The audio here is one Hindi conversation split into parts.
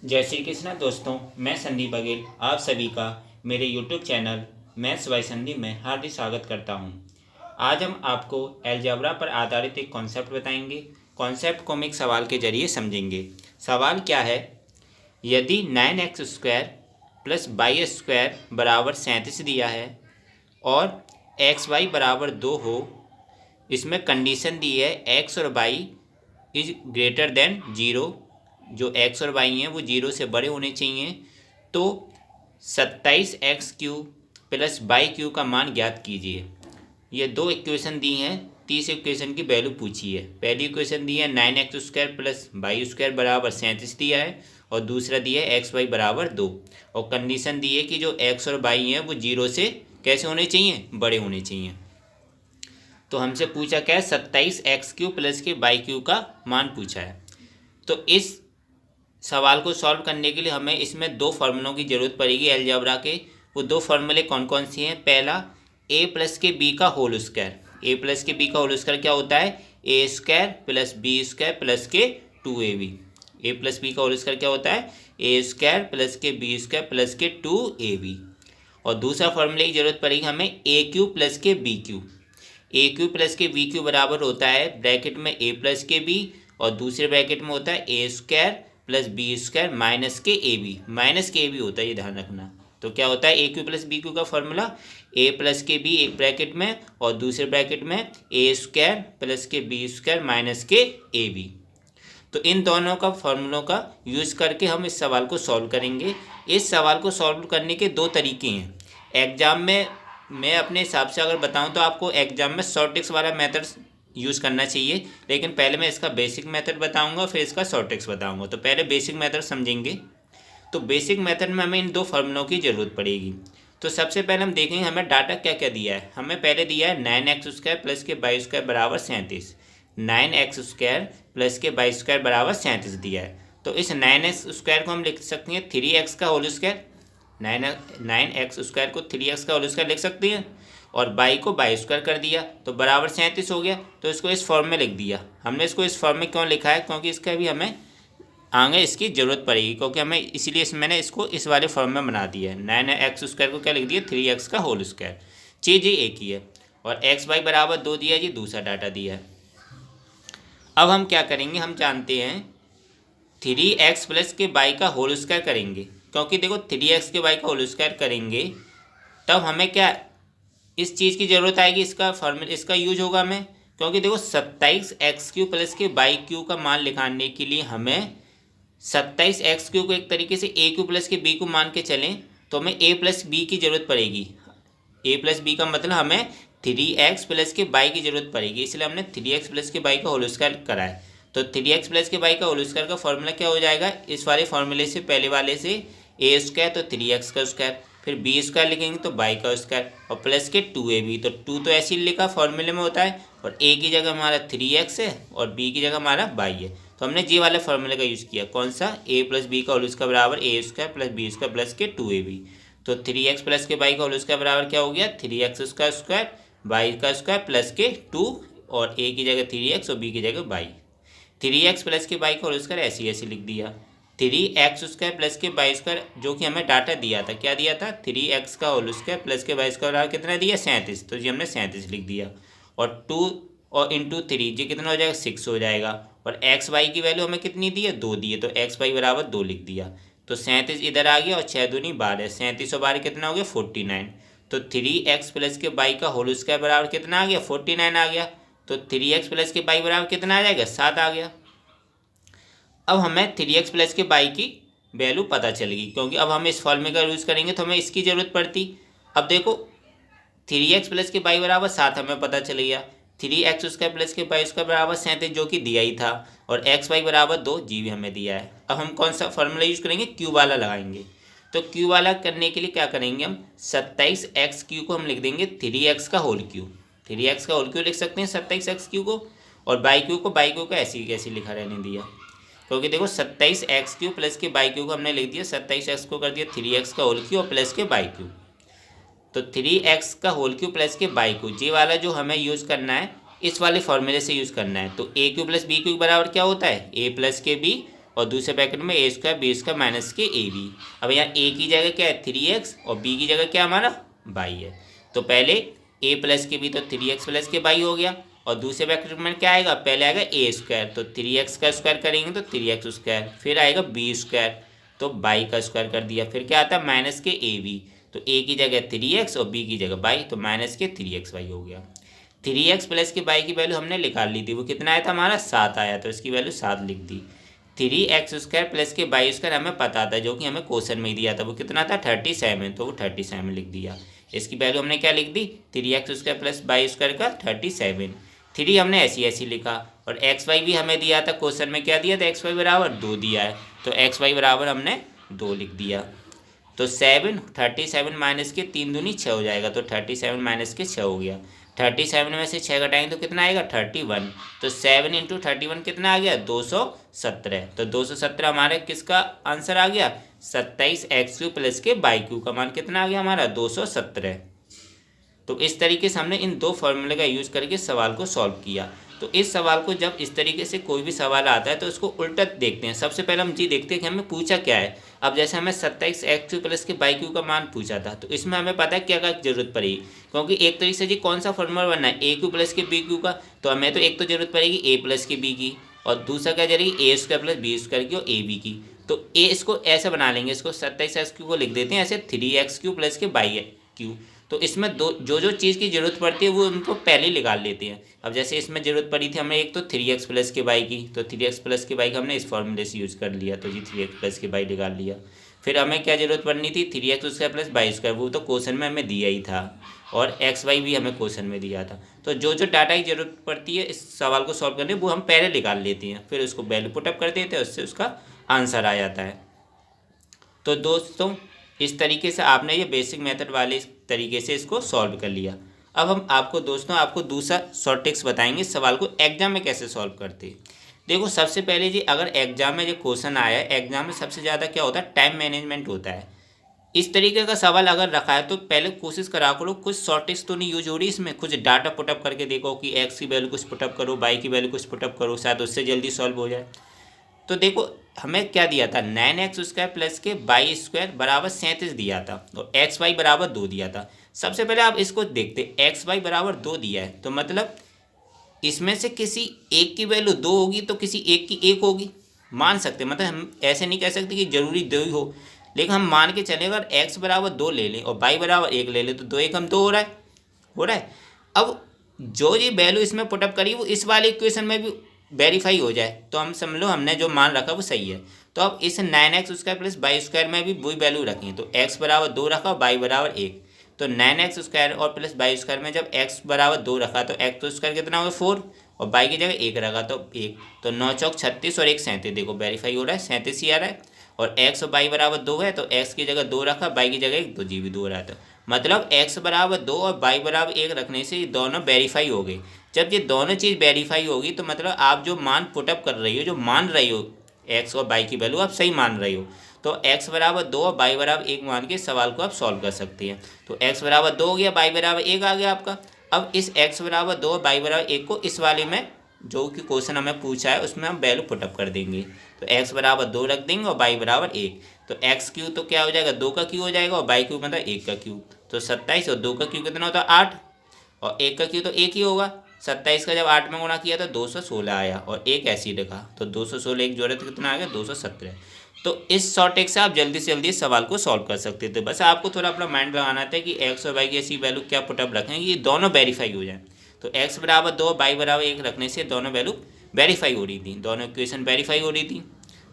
जय श्री कृष्णा दोस्तों, मैं संदीप बघेल आप सभी का मेरे YouTube channel maths by Sandeep में हार्दिक स्वागत करता हूं। आज हम आपको अलजेब्रा पर आधारित एक कॉन्सेप्ट बताएंगे। कॉन्सेप्ट को हम एक सवाल के जरिए समझेंगे। सवाल क्या है, यदि 9x² प्लस वाई स्क्वायर बराबर 37 दिया है और xy बराबर 2 हो, इसमें कंडीशन दी है x और y इज ग्रेटर देन 0, जो x और y हैं वो 0 से बड़े होने चाहिए। तो 27x³ प्लस वाई³ का मान ज्ञात कीजिए। ये दो इक्वेशन दी हैं, तीस इक्वेशन की वैल्यू पूछी है। पहली इक्वेशन दी है 9x² प्लस वाई² बराबर 37 दिया है और दूसरा दिया है xy बराबर 2 और कंडीशन दी है कि जो x और y हैं वो 0 से कैसे होने चाहिए, बड़े होने चाहिए। तो हमसे पूछा क्या है, 27x³ प्लस के वाई³ का मान पूछा है। तो इस सवाल को सॉल्व करने के लिए हमें इसमें दो फार्मूलों की ज़रूरत पड़ेगी अलजेब्रा के। वो दो फार्मूले कौन कौन सी हैं? पहला a प्लस के b का होल स्क्वायर। a प्लस के b का होल स्क्वायर क्या होता है? a² प्लस b² प्लस के 2ab। a प्लस b का होल स्क्वायर क्या होता है? a² प्लस के b² प्लस के 2ab। और दूसरा फार्मूले की ज़रूरत पड़ेगी हमें a³ प्लस के b³। a³ प्लस के b³ बराबर होता है ब्रैकेट में a प्लस के b और दूसरे ब्रैकेट में होता है a² प्लस b² माइनस के ab। माइनस के ab होता है, ये ध्यान रखना। तो क्या होता है a³ प्लस b³ का फॉर्मूला? a प्लस के b एक ब्रैकेट में और दूसरे ब्रैकेट में a² प्लस के b² माइनस के ab। तो इन दोनों का फॉर्मूलों का यूज़ करके हम इस सवाल को सॉल्व करेंगे। इस सवाल को सॉल्व करने के दो तरीके हैं। एग्ज़ाम में मैं अपने हिसाब से अगर बताऊं तो आपको एग्ज़ाम में शॉर्ट ट्रिक्स वाला मेथड यूज़ करना चाहिए, लेकिन पहले मैं इसका बेसिक मेथड बताऊंगा फिर इसका शॉर्ट ट्रिक्स बताऊंगा। तो पहले बेसिक मेथड समझेंगे। तो बेसिक मेथड में हमें इन दो फार्मूलों की ज़रूरत पड़ेगी। तो सबसे पहले हम देखेंगे हमें डाटा क्या क्या दिया है। हमें पहले दिया है 9x² प्लस के वाई² बराबर 37। 9x² प्लस के वाई² बराबर 37 दिया है। तो इस 9x² को हम लिख सकते हैं 3x का होल स्क्वायर। 9x² को 3x का होल स्क्वायर लिख सकते हैं और y को वाई² कर दिया तो बराबर 37 हो गया। तो इसको इस फॉर्म में लिख दिया। हमने इसको इस फॉर्म में क्यों लिखा है? क्योंकि इसका भी हमें आगे इसकी ज़रूरत पड़ेगी, क्योंकि हमें इसीलिए मैंने इसको इस वाले फॉर्म में बना दिया है। 9x² को क्या लिख दिया? 3x का होल स्क्वायर। चीज़ ये एक ही है। और xy बराबर 2 दिया है, जी दूसरा डाटा दिया है। अब हम क्या करेंगे, हम जानते हैं 3x प्लस के y का होल स्क्वायर करेंगे, क्योंकि देखो 3x के y का होल स्क्वायर करेंगे तब हमें क्या इस चीज़ की ज़रूरत आएगी, इसका फॉर्मूला इसका यूज होगा हमें। क्योंकि देखो 27x³ प्लस के वाई³ का मान निकालने के लिए हमें 27x³ को एक तरीके से a³ प्लस के b को मान के चलें तो हमें a प्लस b की ज़रूरत पड़ेगी। a प्लस b का मतलब हमें 3x प्लस के y की ज़रूरत पड़ेगी, इसलिए हमने 3x प्लस के y का होल स्क्वायर करा है। तो 3x प्लस के y का होल स्क्वायर का फॉर्मूला क्या हो जाएगा? इस वाले फॉर्मूले से पहले वाले से a² तो 3x का स्क्वायर, फिर b² लिखेंगे तो y का स्क्वायर और प्लस के 2ab। तो 2 तो ऐसे ही लिखा फॉर्मूले में होता है और a की जगह हमारा 3x है और b की जगह हमारा y है। तो हमने जी वाले फॉर्मूले का यूज़ किया। कौन सा? a प्लस b का होल स्क्वायर बराबर a² प्लस b² प्लस के 2ab। तो 3x प्लस के y का होल स्क्वायर बराबर क्या हो गया? 3x का स्क्वायर y का स्क्वायर प्लस के 2 और a की जगह 3x और b की जगह y। 3x प्लस के y का होल स्क्वायर ऐसे ऐसे लिख दिया। 3x² प्लस के y² जो कि हमें डाटा दिया था, क्या दिया था? 3x का होल स्क्वायर प्लस के y² बराबर कितना दिया? 37। तो जी हमने 37 लिख दिया और 2 और इंटू 3 जी कितना हो जाएगा? 6 हो जाएगा। और एक्स वाई की वैल्यू हमें कितनी दी है? 2 दी है, तो एक्स वाई बराबर 2 लिख दिया। तो 37 इधर आ गया और 6 दूनी 12, 37 और 12 कितना हो गया? 49। तो 3x प्लस के y का होल स्क्वायर बराबर कितना आ गया? 49 आ गया। तो 3x प्लस के y बराबर कितना आ जाएगा? 7 आ गया। अब हमें 3x प्लस के y की वैल्यू पता चलेगी, क्योंकि अब हम इस फॉर्मूले का यूज़ करेंगे तो हमें इसकी ज़रूरत पड़ती। अब देखो 3x प्लस के y बराबर 7 हमें पता चल गया। 3x² प्लस के y² बराबर 37 जो कि दिया ही था और xy बराबर 2 जी भी हमें दिया है। अब हम कौन सा फॉर्मूला यूज़ करेंगे? क्यू वाला लगाएंगे। तो क्यू वाला करने के लिए क्या करेंगे हम? 27x³ को हम लिख देंगे 3x का होल क्यू। 3x का होल क्यू लिख सकते हैं 27x³ को, और y³ को ऐसे ही कैसे लिखा रहने दिया, क्योंकि देखो 27x³ प्लस के y³ को हमने लिख दिया, 27x को कर दिया 3x का होल क्यू और प्लस के y³। तो 3x का होल क्यू प्लस के y³ ये वाला जो हमें यूज़ करना है इस वाले फॉर्मूले से यूज़ करना है। तो a³ प्लस b³ बराबर क्या होता है? a प्लस के b और दूसरे ब्रैकेट में ए स्क्वायर बी स्क्वायर माइनस के ए बी। अब यहाँ ए की जगह क्या है 3x और बी की जगह क्या हमारा बाई है। तो पहले a प्लस के बी तो 3x प्लस के बाई हो गया और दूसरे ब्रैकेट में क्या आएगा, पहले आएगा ए स्क्वायर तो 3x का स्क्वायर करेंगे तो 3x स्क्वायर, फिर आएगा बी स्क्वायर तो बाई का स्क्वायर कर दिया, फिर क्या आता है माइनस के ए बी तो a की जगह 3x और b की जगह बाई तो माइनस के 3x बाई हो गया। 3x प्लस के बाई की वैल्यू हमने निकाल ली थी, वो कितना आया था हमारा 7 आया, तो इसकी वैल्यू 7 लिख दी। 3x स्क्वायर प्लस के बाई स्क्वायर हमें पता था जो कि हमें क्वेश्चन में ही दिया था, वो कितना था 37, तो वो 37 लिख दिया। इसकी वैल्यू हमने क्या लिख दी 3x square plus by square का 37। 3 हमने ऐसी लिखा और एक्स वाई भी हमें दिया था क्वेश्चन में, क्या दिया था एक्स वाई बराबर 2 दिया है, तो एक्स वाई बराबर हमने 2 लिख दिया। तो 37 माइनस के 3 दूनी 6 हो जाएगा, तो 37 माइनस के 6 हो गया। 37 में से 6 घटाएंगे तो कितना आएगा 31, तो 7 इंटू 31 कितना आ गया 217। तो 217 हमारे किसका आंसर आ गया 27x³ प्लस के बाई क्यू का मान कितना आ गया हमारा 217। तो इस तरीके से हमने इन दो फॉर्मूले का यूज़ करके सवाल को सॉल्व किया। तो इस सवाल को जब इस तरीके से कोई भी सवाल आता है तो उसको उल्टा देखते हैं। सबसे पहले हम जी देखते हैं कि हमें पूछा क्या है। अब जैसे हमें 27x³ प्लस के बाई क्यू का मान पूछा था, तो इसमें हमें पता है क्या क्या जरूरत पड़ेगी, क्योंकि एक तरीके से जी कौन सा फॉर्मूला बनना है a क्यू प्लस के बी क्यू का, तो हमें तो एक तो जरूरत पड़ेगी a प्लस के बी की और दूसरा क्या जरूरी a square plus B square की और ए बी की। तो a इसको ऐसे बना लेंगे, इसको 27x³ को लिख देते हैं ऐसे 3x³ प्लस के बाई क्यू। तो इसमें जो चीज़ की ज़रूरत पड़ती है वो उनको पहले ही निकाल लेते हैं। अब जैसे इसमें ज़रूरत पड़ी थी हमें एक तो 3x प्लस के बाई की, तो 3x प्लस के बाई का हमने इस फॉर्मूले से यूज़ कर लिया, तो जी 3x प्लस के बाई निकाल लिया। फिर हमें क्या ज़रूरत पड़नी थी 3x square plus by square, वो तो क्वेश्चन में हमें दिया ही था, और एक्स वाई भी हमें क्वेश्चन में दिया था। तो जो डाटा की ज़रूरत पड़ती है इस सवाल को सॉल्व करने वो हम पहले निकाल लेते हैं, फिर उसको वैल्यू पुटअप कर देते हैं, उससे उसका आंसर आ जाता है। तो दोस्तों इस तरीके से आपने ये बेसिक मेथड वाले तरीके से इसको सॉल्व कर लिया। अब हम आपको दूसरा शॉर्ट ट्रिक्स बताएंगे इस सवाल को एग्जाम में कैसे सॉल्व करते हैं। देखो सबसे पहले जी अगर एग्जाम में जो क्वेश्चन आया है, एग्जाम में सबसे ज़्यादा क्या होता है टाइम मैनेजमेंट होता है। इस तरीके का सवाल अगर रखा है तो पहले कोशिश करा करो कुछ शॉर्ट ट्रिक्स तो नहीं यूज हो रही इसमें, कुछ डाटा पुटअप करके देखो कि एक्स की वैल्यू कुछ पुटअप करो, बाई की वैल्यू कुछ पुटअप करो, शायद उससे जल्दी सॉल्व हो जाए। तो देखो हमें क्या दिया था 9x स्क्वायर प्लस के बाई स्क्वायर बराबर 37 दिया था और एक्स वाई बराबर 2 दिया था। सबसे पहले आप इसको देखते, एक्स वाई बराबर 2 दिया है तो मतलब इसमें से किसी एक की वैल्यू 2 होगी तो किसी एक की 1 होगी, मान सकते। मतलब हम ऐसे नहीं कह सकते कि जरूरी 2 ही हो, लेकिन हम मान के चले अगर x बराबर 2 ले लें और बाई बराबर 1 ले लें तो 2 1 हम 2 हो रहा है। अब जो ये वैल्यू इसमें पुटअप करी वो इस वाले इक्वेशन में भी वेरीफाई हो जाए तो हम समझ लो हमने जो मान रखा वो सही है। तो अब इस 9x square plus by square में भी वही वैल्यू रखें, तो x बराबर 2 रखा और बाई बराबर 1, तो 9x स्क्वायर और प्लस बाई स्क्वायर में जब x बराबर 2 रखा तो x स्क्वायर कितना होगा 4 और बाई की जगह 1 रखा तो 1, तो 9 चौक 36 और 1 37, देखो वेरीफाई हो रहा है 37 ही आ रहा है। और x और बाई बराबर 2 है तो x की जगह 2 रखा, बाई की जगह 1, तो जी भी 2 रहा था। मतलब x बराबर 2 और बाई बराबर 1 रखने से ये दोनों वेरीफाई हो गई। जब ये दोनों चीज़ वेरीफाई होगी तो मतलब आप जो मान पुटअप कर रही हो, जो मान रही हो x और बाई की वैल्यू आप सही मान रही हो, तो x बराबर 2 और बाई बराबर 1 मान के सवाल को आप सॉल्व कर सकते हैं। तो x बराबर 2 हो गया, बाई बराबर 1 आ गया आपका। अब इस x बराबर 2 और बाई बराबर 1 को इस वाले में जो कि क्वेश्चन हमें पूछा है उसमें हम वैल्यू पुटअप कर देंगे। तो x बराबर 2 रख देंगे और बाई बराबर 1, तो x क्यूब तो क्या हो जाएगा 2 का क्यूब हो जाएगा और बाई क्यूब मतलब 1 का क्यूब, तो 27 और 2 का क्यूब कितना होता है 8 और 1 का क्यूब तो 1 ही होगा। 27 का जब 8 में गुणा किया तो 216 आया और 1 ऐसे ही लिखा, तो 216 एक जोड़े तो कितना आ गया 217। तो इस शॉर्ट ट्रिक से आप जल्दी से जल्दी इस सवाल को सॉल्व कर सकते थे। बस आपको थोड़ा अपना माइंड लगाना था कि एक्स और बाई की ऐसी वैल्यू क्या पुटअप रखें ये दोनों वेरीफाई हो जाए। तो x बराबर 2 बाई बराबर 1 रखने से दोनों वैल्यू वेरीफाई हो रही थी, दोनों इक्वेशन वेरीफाई हो रही थी।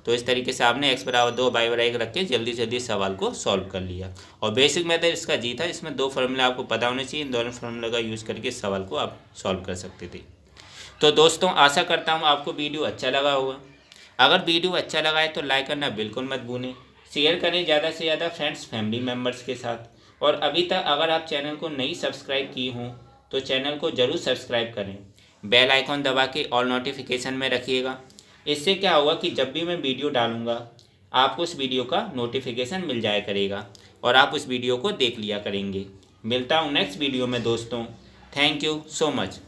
तो इस तरीके से आपने x बराबर 2 बाई बराबर 1 रख के जल्दी से जल्दी सवाल को सॉल्व कर लिया। और बेसिक मेथड इसका जी था, इसमें 2 फार्मूला आपको पता होने चाहिए, इन दोनों फार्मूला का यूज़ करके इस सवाल को आप सॉल्व कर सकते थे। तो दोस्तों आशा करता हूँ आपको वीडियो अच्छा लगा होगा। अगर वीडियो अच्छा लगा है तो लाइक करना बिल्कुल मत भूलें, शेयर करें ज़्यादा से ज़्यादा फ्रेंड्स फैमिली मेम्बर्स के साथ। और अभी तक अगर आप चैनल को नहीं सब्सक्राइब किए हों तो चैनल को ज़रूर सब्सक्राइब करें, बेल आइकॉन दबा के ऑल नोटिफिकेशन में रखिएगा। इससे क्या होगा कि जब भी मैं वीडियो डालूँगा आपको उस वीडियो का नोटिफिकेशन मिल जाया करेगा और आप उस वीडियो को देख लिया करेंगे। मिलता हूँ नेक्स्ट वीडियो में दोस्तों, थैंक यू सो मच।